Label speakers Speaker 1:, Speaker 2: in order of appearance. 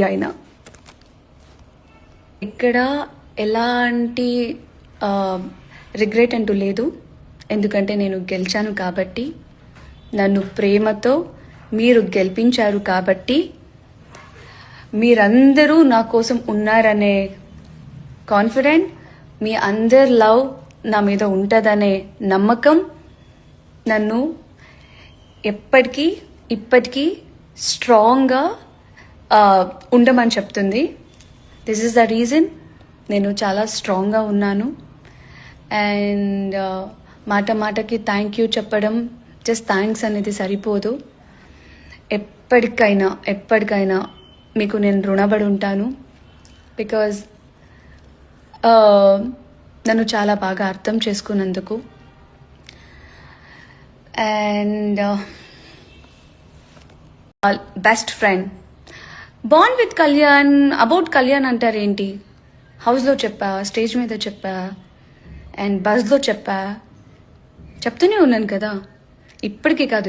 Speaker 1: అయినా ఇక్కడ ఎలాంటి రిగ్రెట్ అంటూ లేదు. ఎందుకంటే నేను గెలిచాను కాబట్టి, నన్ను ప్రేమతో మీరు గెలిపించారు కాబట్టి, మీరందరూ నా కోసం ఉన్నారనే కాన్ఫిడెంట్, మీ అందరి లవ్ నా మీద ఉంటుందనే నమ్మకం నన్ను ఇప్పటికీ స్ట్రాంగ్గా ఉండమని చెప్తుంది. దిస్ ఈస్ ద రీజన్ నేను చాలా స్ట్రాంగ్గా ఉన్నాను. అండ్ మాటకి థ్యాంక్ యూ చెప్పడం, జస్ట్ థ్యాంక్స్ అనేది సరిపోదు. ఎప్పటికైనా మీకు నేను రుణపడి ఉంటాను. బికాజ్ నన్ను చాలా బాగా అర్థం చేసుకున్నందుకు. And best friend bond with Kalyan. About Kalyan అంటారేంటి? హౌస్లో చెప్పా, స్టేజ్ మీద చెప్పా, అండ్ బస్లో చెప్పా, చెప్తూనే ఉన్నాను కదా. ఇప్పటికీ కాదు,